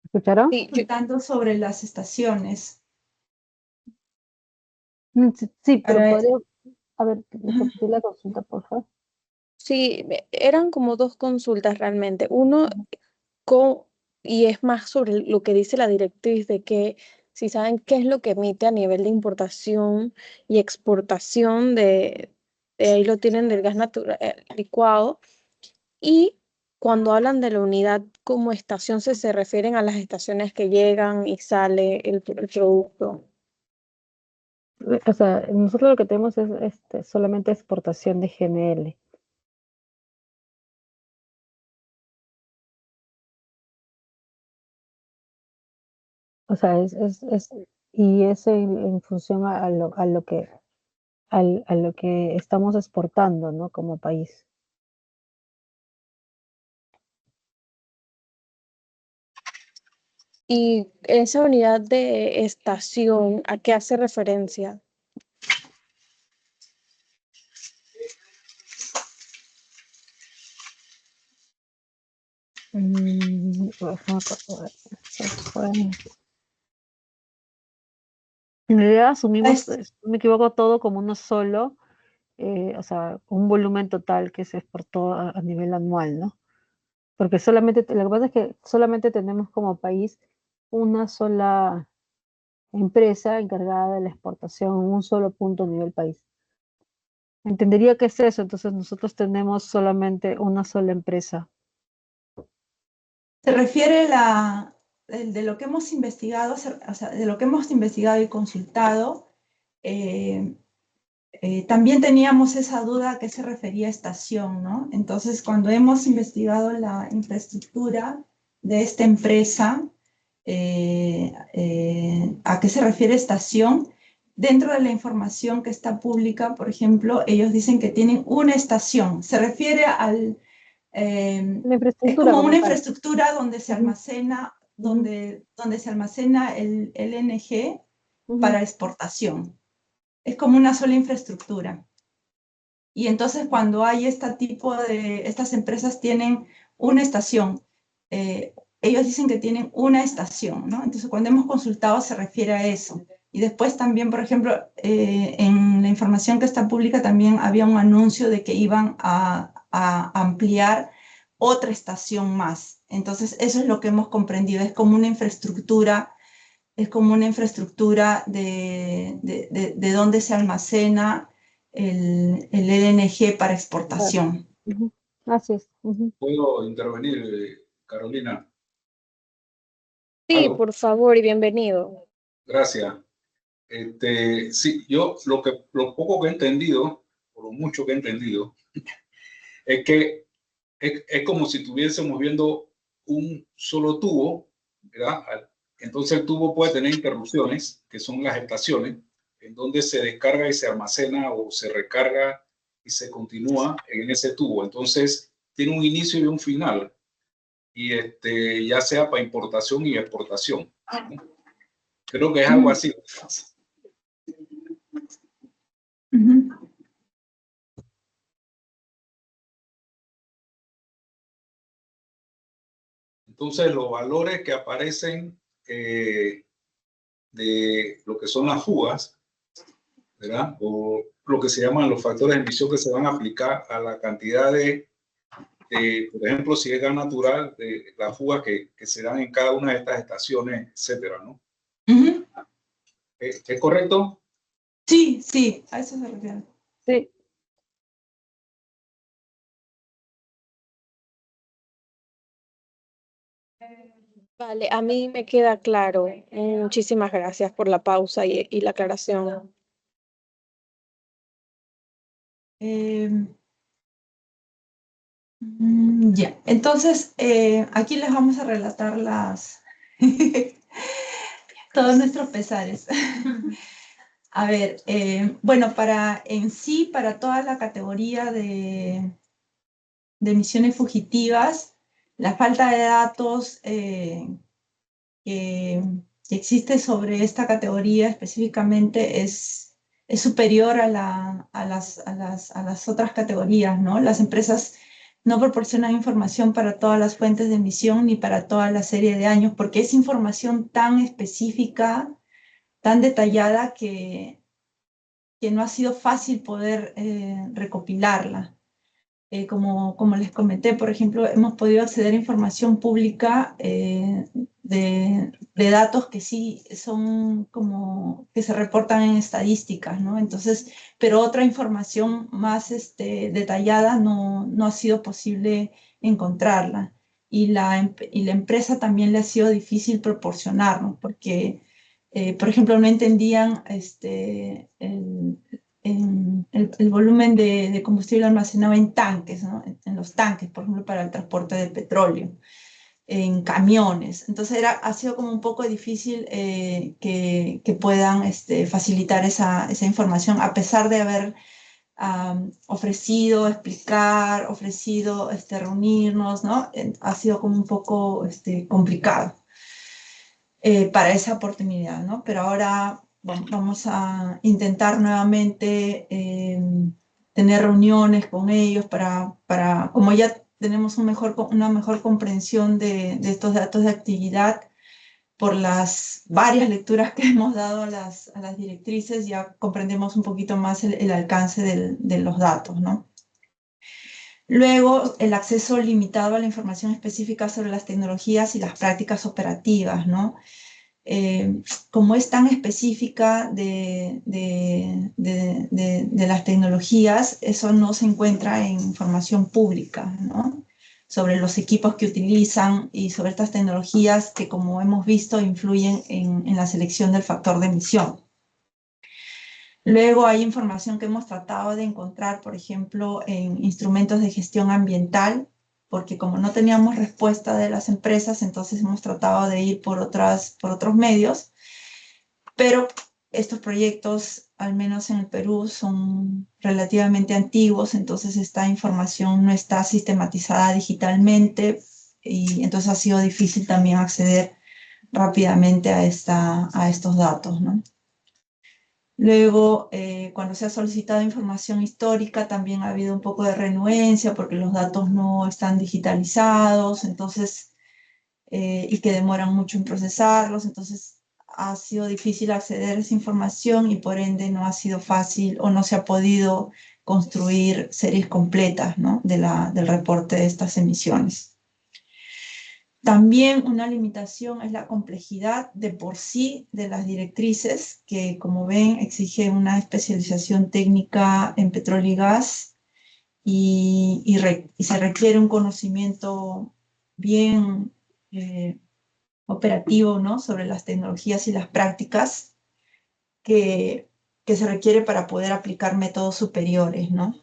¿Escucharon? Sí, Contando sobre las estaciones. Sí, pero Ahora, podría... A ver, repetir la consulta, por favor. sí, eran como dos consultas realmente. Uno, y es más sobre lo que dice la directriz de que si saben qué es lo que emite a nivel de importación y exportación de ahí lo tienen del gas natural licuado. Y cuando hablan de la unidad como estación, se refieren a las estaciones que llegan y sale el producto. O sea, nosotros lo que tenemos es solamente exportación de GNL. O sea, y es en función a lo que estamos exportando, ¿no? Como país. Y esa unidad de estación, ¿a qué hace referencia? En realidad asumimos, si no me equivoco, todo como uno solo, o sea, un volumen total que se exportó a nivel anual, ¿no? Porque solamente, lo que pasa es que solamente tenemos como país una sola empresa encargada de la exportación en un solo punto a nivel país. Entendería que es eso, entonces nosotros tenemos solamente una sola empresa. se refiere de lo que hemos investigado, o sea, de lo que hemos investigado y consultado, también teníamos esa duda a qué se refería estación, ¿no? Entonces, cuando hemos investigado la infraestructura de esta empresa, a qué se refiere estación, dentro de la información que está pública, por ejemplo, ellos dicen que tienen una estación. Se refiere al... es como una infraestructura donde se almacena, donde se almacena el LNG para exportación. Es como una sola infraestructura. Y entonces cuando hay estas empresas tienen una estación, ellos dicen que tienen una estación, ¿no? Entonces cuando hemos consultado se refiere a eso. Y después también, por ejemplo, en la información que está pública también había un anuncio de que iban a a ampliar otra estación más. Entonces, eso es lo que hemos comprendido, es como una infraestructura de dónde se almacena el LNG para exportación. Ujú. Así es. Ujú. ¿Puedo intervenir, Carolina? Sí, ¿Aló? por favor y bienvenido. Gracias. Sí, yo lo poco que he entendido, o lo mucho que he entendido, es que es como si estuviésemos viendo un solo tubo, ¿verdad? Entonces el tubo puede tener interrupciones, que son las estaciones, en donde se descarga y se almacena o se recarga y se continúa en ese tubo. Entonces tiene un inicio y un final, y ya sea para importación y exportación, ¿no? Creo que es algo así. Ujú. Entonces los valores que aparecen de lo que son las fugas, ¿verdad? O lo que se llaman los factores de emisión que se van a aplicar a la cantidad por ejemplo, si es gas natural, de las fugas que se dan en cada una de estas estaciones, etcétera, ¿no? Ujú. ¿Es correcto? Sí, sí, a eso se refiere. Sí. Vale, a mí me queda claro. Muchísimas gracias por la pausa y la aclaración. Ya, entonces aquí les vamos a relatar todos nuestros pesares. A ver, bueno, para toda la categoría de emisiones fugitivas, la falta de datos que existe sobre esta categoría específicamente es superior a las otras categorías, ¿no? Las empresas no proporcionan información para todas las fuentes de emisión ni para toda la serie de años, porque es información tan específica, tan detallada que no ha sido fácil poder recopilarla. Como les comenté, por ejemplo, hemos podido acceder a información pública de datos que sí son como que se reportan en estadísticas, ¿no? Entonces, pero otra información más detallada no ha sido posible encontrarla. Y la empresa también le ha sido difícil proporcionarnos, porque, por ejemplo, no entendían el volumen de combustible almacenado en tanques, ¿no? En los tanques, por ejemplo, para el transporte de petróleo, en camiones. Entonces ha sido como un poco difícil que puedan facilitar esa información, a pesar de haber ofrecido explicar, ofrecido reunirnos, ¿no? Ha sido como un poco complicado para esa oportunidad, ¿no? Pero ahora vamos a intentar nuevamente tener reuniones con ellos como ya tenemos una mejor comprensión de estos datos de actividad por las varias lecturas que hemos dado a las directrices, ya comprendemos un poquito más el alcance de los datos, ¿no? Luego, el acceso limitado a la información específica sobre las tecnologías y las prácticas operativas, ¿no? Como es tan específica de las tecnologías, eso no se encuentra en información pública, ¿no? Sobre los equipos que utilizan y sobre estas tecnologías que, como hemos visto, influyen en la selección del factor de emisión. Luego hay información que hemos tratado de encontrar, por ejemplo, en instrumentos de gestión ambiental, porque como no teníamos respuesta de las empresas, entonces hemos tratado de ir por otros medios, pero estos proyectos, al menos en el Perú, son relativamente antiguos, entonces esta información no está sistematizada digitalmente y entonces ha sido difícil también acceder rápidamente a estos datos, ¿no? Luego, cuando se ha solicitado información histórica, también ha habido un poco de renuencia porque los datos no están digitalizados, entonces, y que demoran mucho en procesarlos, entonces ha sido difícil acceder a esa información y por ende no ha sido fácil o no se ha podido construir series completas, ¿no? del reporte de estas emisiones. También una limitación es la complejidad de por sí de las directrices, que como ven exige una especialización técnica en petróleo y gas y se requiere un conocimiento bien operativo, ¿no? sobre las tecnologías y las prácticas que se requiere para poder aplicar métodos superiores, ¿no?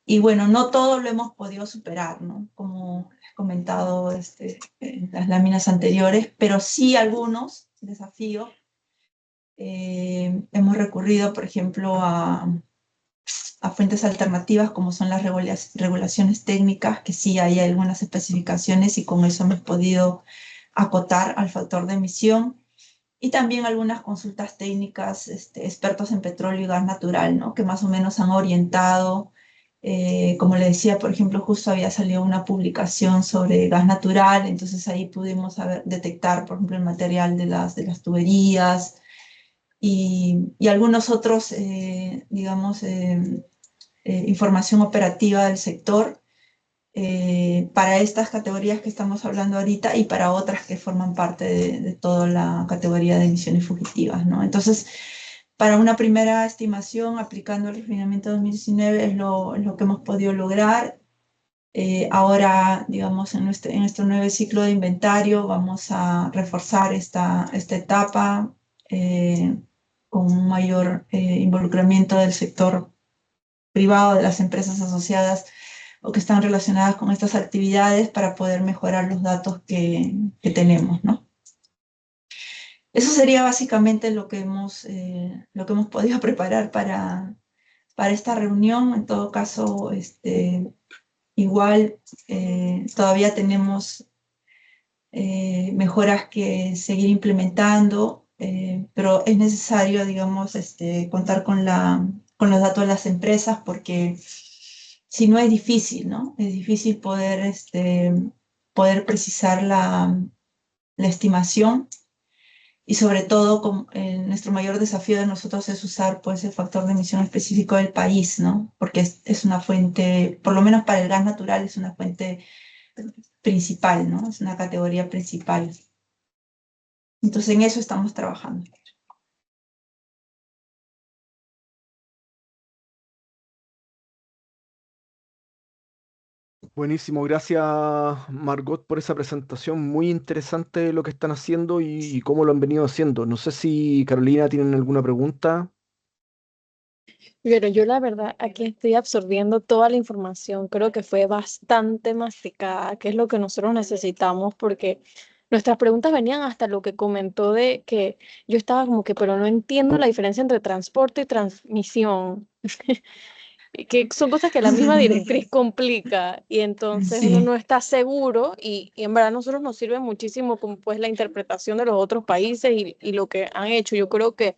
Y bueno, no todo lo hemos podido superar, ¿no? Como he comentado en las láminas anteriores, pero sí algunos desafíos. Hemos recurrido, por ejemplo, a fuentes alternativas como son las regulaciones técnicas, que sí hay algunas especificaciones y con eso hemos podido acotar al factor de emisión. Y también algunas consultas técnicas, expertos en petróleo y gas natural, ¿no? que más o menos han orientado. Como le decía, por ejemplo, justo había salido una publicación sobre gas natural, entonces ahí pudimos detectar, por ejemplo, el material de las tuberías y algunos otros, digamos, información operativa del sector para estas categorías que estamos hablando ahorita y para otras que forman parte de toda la categoría de emisiones fugitivas, ¿no? Entonces, para una primera estimación, aplicando el refinamiento 2019, es lo que hemos podido lograr. Ahora, digamos, en nuestro nuevo ciclo de inventario, vamos a reforzar esta etapa con un mayor involucramiento del sector privado, de las empresas asociadas o que están relacionadas con estas actividades para poder mejorar los datos que tenemos, ¿no? Eso sería básicamente lo que hemos podido preparar para esta reunión. En todo caso, igual todavía tenemos mejoras que seguir implementando, pero es necesario, digamos, contar con los datos de las empresas porque si no es difícil, ¿no? Es difícil poder precisar la estimación. Y sobre todo, nuestro mayor desafío de nosotros es usar pues, el factor de emisión específico del país, ¿no? Porque es una fuente, por lo menos para el gas natural, es una fuente principal, ¿no? Es una categoría principal. Entonces, en eso estamos trabajando. Buenísimo, gracias Margot por esa presentación. Muy interesante lo que están haciendo y cómo lo han venido haciendo. No sé si Carolina tienen alguna pregunta. Pero yo la verdad aquí estoy absorbiendo toda la información. Creo que fue bastante masticada, que es lo que nosotros necesitamos, porque nuestras preguntas venían hasta lo que comentó de que yo estaba como que, pero no entiendo la diferencia entre transporte y transmisión. Y que son cosas que la misma directriz complica y entonces uno Sí. no está seguro y en verdad a nosotros nos sirve muchísimo como pues la interpretación de los otros países y lo que han hecho. Yo creo que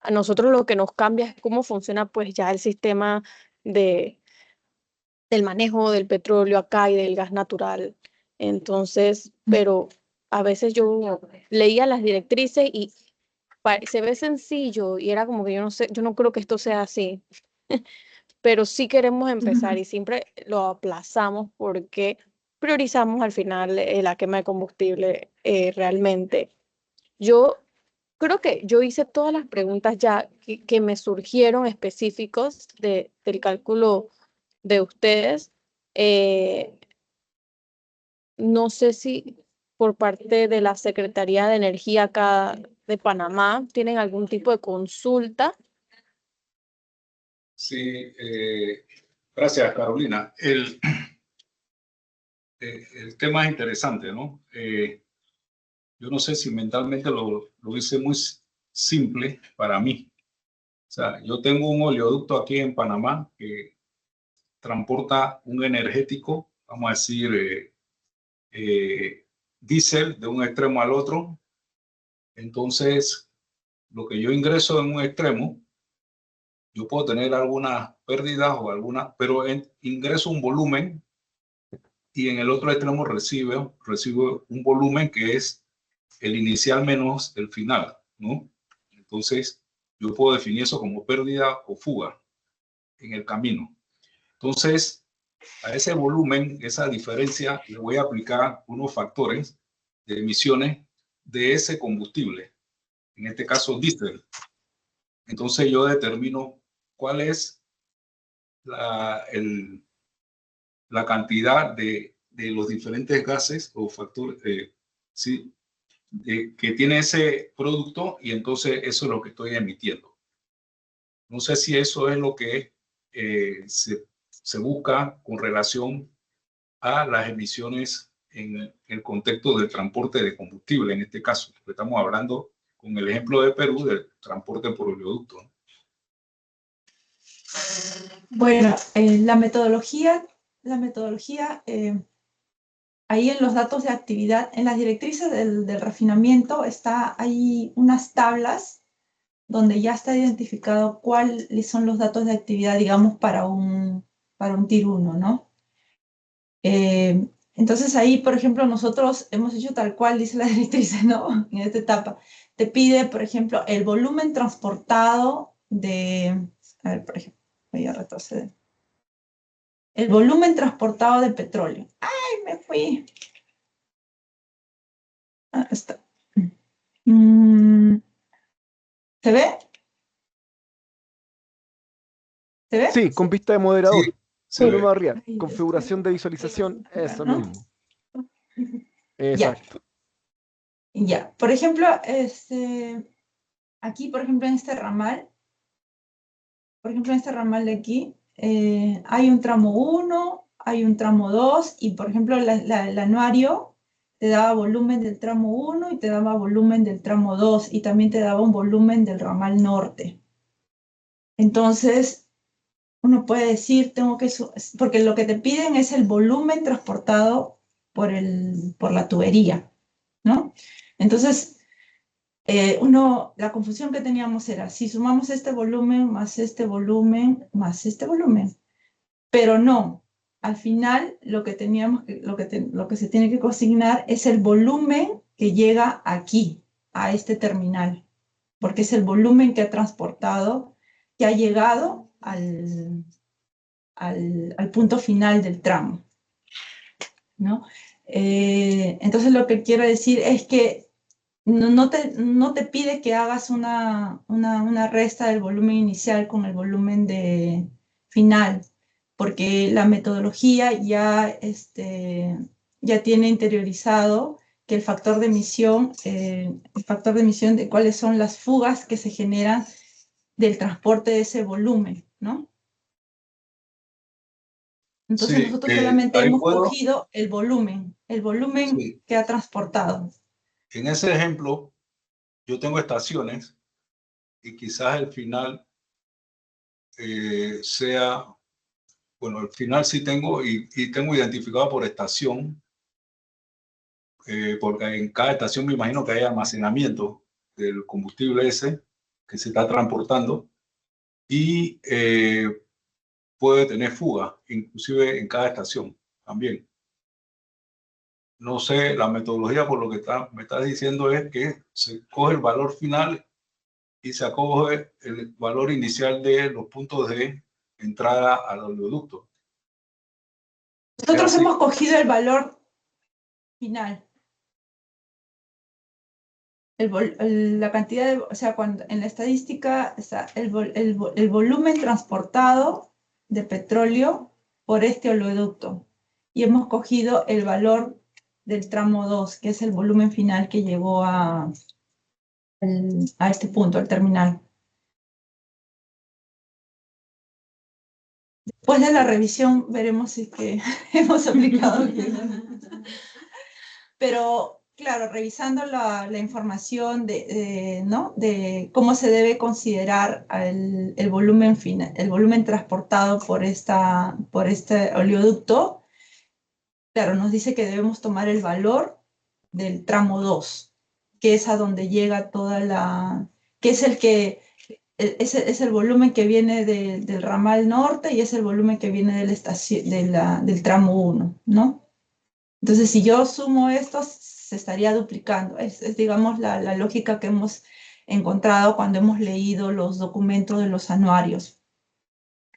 a nosotros lo que nos cambia es cómo funciona pues ya el sistema de, del manejo del petróleo acá y del gas natural. Entonces, pero a veces yo leía las directrices y se ve sencillo y era como que yo no sé, yo no creo que esto sea así. Pero sí queremos empezar y siempre lo aplazamos porque priorizamos al final la quema de combustible realmente. Yo creo que yo hice todas las preguntas ya que me surgieron específicos del cálculo de ustedes. Eh, no sé si por parte de la Secretaría de Energía acá de Panamá tienen algún tipo de consulta. Sí, gracias, Carolina. El tema es interesante, ¿no? Yo no sé si mentalmente lo hice muy simple para mí. O sea, yo tengo un oleoducto aquí en Panamá que transporta un energético, vamos a decir, diésel de un extremo al otro. Entonces, lo que yo ingreso en un extremo, yo puedo tener algunas pérdidas o algunas, pero ingreso un volumen y en el otro extremo recibo un volumen que es el inicial menos el final, ¿no? Entonces, yo puedo definir eso como pérdida o fuga. en el camino. Entonces, a ese volumen, esa diferencia, le voy a aplicar unos factores de emisiones de ese combustible, en este caso diésel. Entonces yo determino cuál es la cantidad de los diferentes gases o factores sí, que tiene ese producto, y entonces eso es lo que estoy emitiendo. No sé si eso es lo que se busca con relación a las emisiones en el contexto del transporte de combustible, en este caso, porque estamos hablando con el ejemplo de Perú del transporte por oleoducto, ¿no? Bueno, la metodología, ahí en los datos de actividad, en las directrices del refinamiento, hay unas tablas donde ya está identificado cuáles son los datos de actividad, digamos, para un Tier 1, ¿no? Entonces ahí, por ejemplo, nosotros hemos hecho tal cual dice la directriz, ¿no? En esta etapa. Te pide, por ejemplo, el volumen transportado a ver, por ejemplo, voy a retroceder. El volumen transportado de petróleo. ¡Ay, me fui! Ah, está. ¿Se ve? ¿Se ve? Sí, con vista de moderador. Sí, se Bruno ve. Arriaga, configuración de visualización, eso ¿no? mismo. Exacto. Ya, por ejemplo, aquí, por ejemplo, en este ramal, de aquí, hay un tramo 1, hay un tramo 2, y por ejemplo, el anuario te daba volumen del tramo 1 y te daba volumen del tramo 2, y también te daba un volumen del ramal norte. Entonces, uno puede decir, porque lo que te piden es el volumen transportado por la tubería, ¿no? Entonces, la confusión que teníamos era, si sumamos este volumen, más este volumen, más este volumen, pero no, al final lo que se tiene que consignar es el volumen que llega aquí, a este terminal, porque es el volumen que ha transportado, que ha llegado al punto final del tramo, ¿no? Entonces lo que quiero decir es que no te pide que hagas una resta del volumen inicial con el volumen final, porque la metodología ya tiene interiorizado que el factor de emisión de cuáles son las fugas que se generan del transporte de ese volumen, ¿no? Entonces Sí, nosotros solamente ahí hemos puedo. cogido el volumen Sí. que ha transportado. En ese ejemplo, yo tengo estaciones y quizás el final sea, bueno, el final sí tengo y tengo identificado por estación, porque en cada estación me imagino que hay almacenamiento del combustible ese que se está transportando, y puede tener fuga, inclusive en cada estación también. No sé, la metodología, por lo que me estás diciendo, es que se coge el valor final y se acoge el valor inicial de los puntos de entrada al oleoducto. Nosotros hemos cogido el valor final. La cantidad o sea, cuando en la estadística está el volumen transportado de petróleo por este oleoducto. Y hemos cogido el valor del tramo 2, que es el volumen final que llegó a este punto, al terminal. Después de la revisión veremos si es que hemos aplicado bien. Pero, claro, revisando la información ¿no? de cómo se debe considerar el volumen final, el volumen transportado por este oleoducto, claro, nos dice que debemos tomar el valor del tramo 2, que es a donde llega que es el volumen que viene del ramal norte, y es el volumen que viene del tramo 1, ¿no? Entonces, si yo sumo estos, se estaría duplicando. Es digamos, la lógica que hemos encontrado cuando hemos leído los documentos de los anuarios.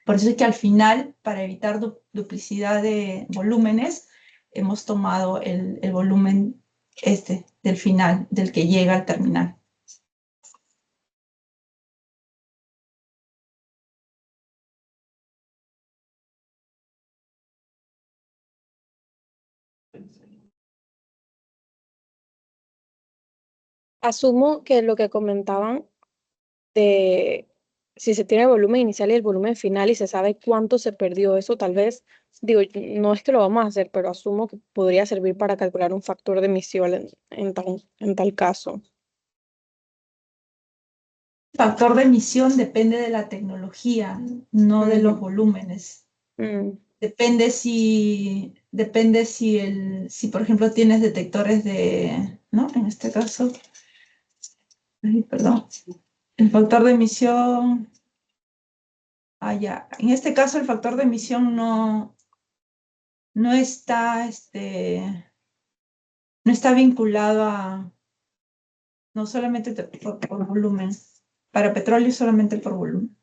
Por eso es que al final, para evitar duplicidad de volúmenes, hemos tomado el volumen del final, del que llega al terminal. Asumo que lo que comentaban de si se tiene el volumen inicial y el volumen final y se sabe cuánto se perdió, eso tal vez, digo, no es que lo vamos a hacer, pero asumo que podría servir para calcular un factor de emisión en tal caso. El factor de emisión depende de la tecnología, no de los Ujú. volúmenes. Mm, Depende si por ejemplo tienes detectores ¿no? En este caso, ay, perdón, el factor de emisión, ya. En este caso el factor de emisión no está, no está vinculado no solamente por volumen. Para petróleo solamente por volumen.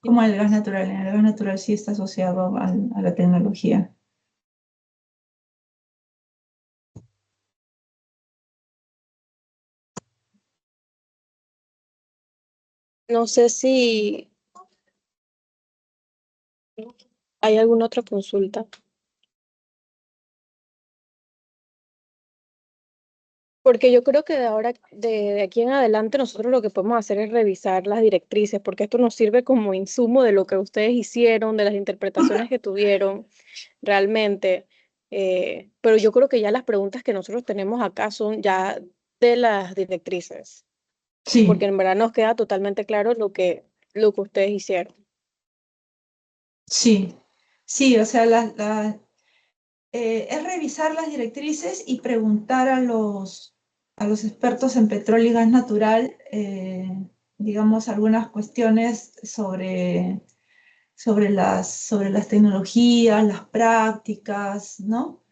Como el gas natural. El gas natural sí está asociado a la tecnología. No sé si hay alguna otra consulta. Porque yo creo que de aquí en adelante, nosotros lo que podemos hacer es revisar las directrices, porque esto nos sirve como insumo de lo que ustedes hicieron, de las interpretaciones que tuvieron realmente. Pero yo creo que ya las preguntas que nosotros tenemos acá son ya de las directrices, Sí, porque en verdad nos queda totalmente claro lo que ustedes hicieron. sí, sí, o sea, es revisar las directrices y preguntar a los expertos en petróleo y gas natural, digamos, algunas cuestiones sobre las tecnologías, las prácticas, ¿no?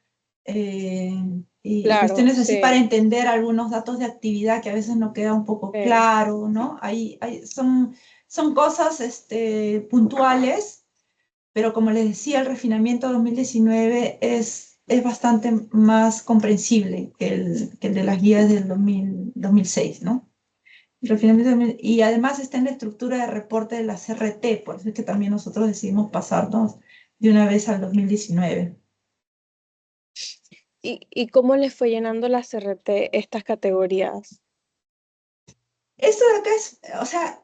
Y Claro, cuestiones así para sí. entender algunos datos de actividad que a veces no queda un poco claro, ¿no? Son cosas puntuales, pero como les decía, el refinamiento 2019 es bastante más comprensible que el de las guías del 2006, ¿no? Y además está en la estructura de reporte de la CRT, por eso es que también nosotros decidimos pasarnos de una vez al 2019. ¿Y cómo les fue llenando la CRT estas categorías? Esto de acá o sea,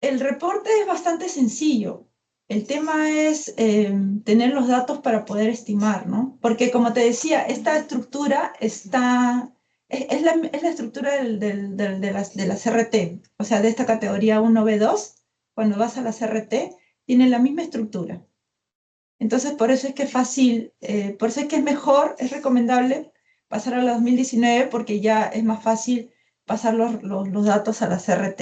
el reporte es bastante sencillo. El tema es tener los datos para poder estimar, ¿no? Porque como te decía, esta estructura es la estructura de la CRT, o sea, de esta categoría 1B2, cuando vas a la CRT, tiene la misma estructura. Entonces, por eso es que es fácil, por eso es que es mejor, es recomendable pasar a la 2019 porque ya es más fácil pasar los datos a la CRT.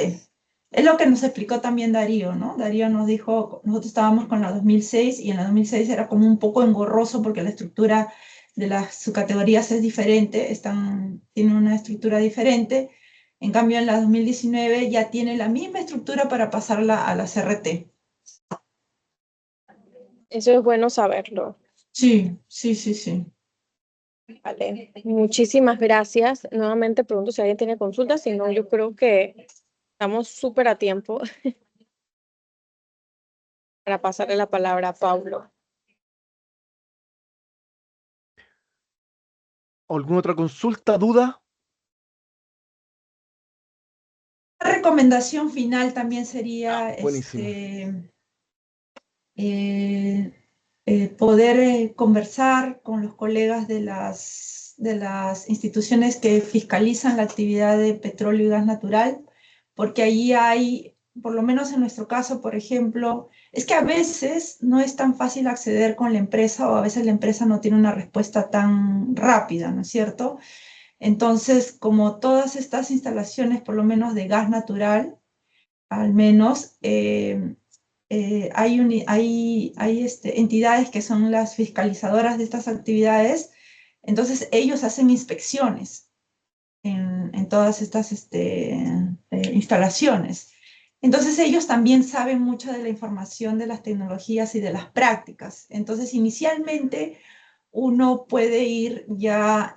Es lo que nos explicó también Darío, ¿no? Darío nos dijo, nosotros estábamos con la 2006 y en la 2006 era como un poco engorroso porque la estructura de las subcategorías es diferente, tienen una estructura diferente. En cambio, en la 2019 ya tiene la misma estructura para pasarla a la CRT. Eso es bueno saberlo. Sí, sí, sí, sí. Vale, muchísimas gracias. Nuevamente pregunto si alguien tiene consultas, si no, yo creo que estamos súper a tiempo para pasarle la palabra a Pablo. ¿Alguna otra consulta, duda? La recomendación final también sería Buenísimo. poder conversar con los colegas de las instituciones que fiscalizan la actividad de petróleo y gas natural, porque allí hay, por lo menos en nuestro caso, por ejemplo, es que a veces no es tan fácil acceder con la empresa o a veces la empresa no tiene una respuesta tan rápida, ¿no es cierto? Entonces, como todas estas instalaciones, por lo menos de gas natural, al menos hay entidades que son las fiscalizadoras de estas actividades, entonces ellos hacen inspecciones. en todas estas instalaciones. Entonces ellos también saben mucho de la información de las tecnologías y de las prácticas. Entonces inicialmente uno puede ir ya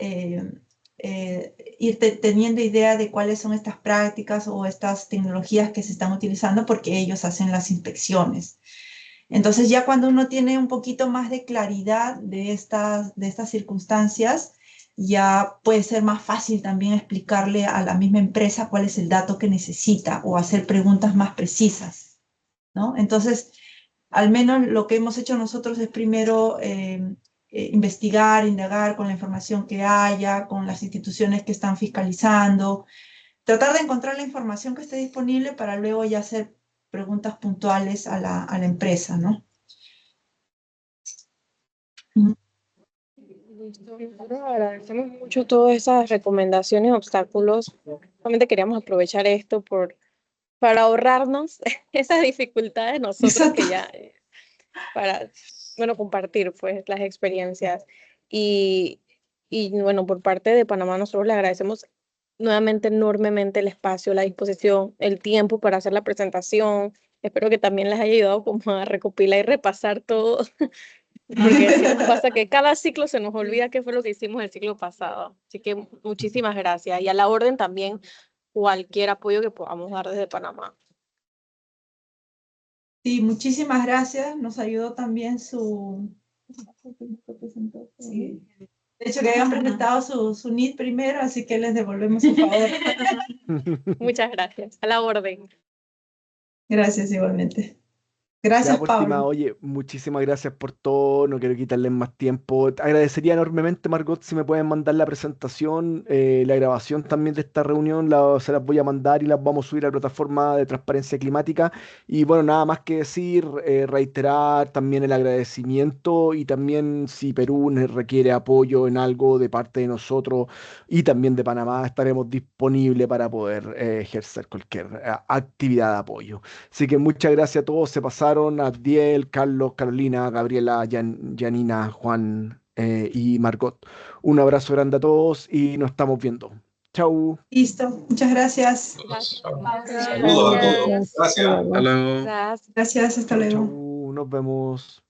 teniendo idea de cuáles son estas prácticas o estas tecnologías que se están utilizando porque ellos hacen las inspecciones. Entonces ya cuando uno tiene un poquito más de claridad de estas circunstancias, ya puede ser más fácil también explicarle a la misma empresa cuál es el dato que necesita o hacer preguntas más precisas, ¿no? Entonces, al menos lo que hemos hecho nosotros es primero investigar, indagar con la información que haya, con las instituciones que están fiscalizando, tratar de encontrar la información que esté disponible para luego ya hacer preguntas puntuales a la empresa, ¿no? Listo. Nosotros agradecemos mucho todas esas recomendaciones y obstáculos. Solamente queríamos aprovechar esto para ahorrarnos esas dificultades nosotros Exacto. que ya, para, bueno, compartir pues las experiencias. Y bueno, por parte de Panamá nosotros le agradecemos nuevamente enormemente el espacio, la disposición, el tiempo para hacer la presentación. Espero que también les haya ayudado como a recopilar y repasar todo, porque si nos pasa que cada ciclo se nos olvida qué fue lo que hicimos el ciclo pasado. Así que muchísimas gracias. Y a la orden también cualquier apoyo que podamos dar desde Panamá. Sí, muchísimas gracias. Nos ayudó también sí. De hecho, que hayan presentado su NID primero, así que les devolvemos su favor. Muchas gracias. A la orden. Gracias igualmente. Gracias, Ya, por estimado, Pablo. oye, muchísimas gracias por todo, no quiero quitarles más tiempo. Te agradecería enormemente, Margot, si me pueden mandar la presentación, la grabación también de esta reunión, se las voy a mandar y las vamos a subir a la plataforma de transparencia climática. Y bueno, nada más que decir, reiterar también el agradecimiento y también si Perú requiere apoyo en algo de parte de nosotros y también de Panamá, estaremos disponibles para poder ejercer cualquier actividad de apoyo. Así que muchas gracias a todos, se pasaron, Abdiel, Carlos, Carolina, Gabriela, Janina, Juan y Margot. Un abrazo grande a todos y nos estamos viendo. Chau. Listo, muchas gracias. Saludos a todos. Gracias. Gracias. Hasta luego. Gracias. Gracias, hasta Chau, luego. chau. Nos vemos.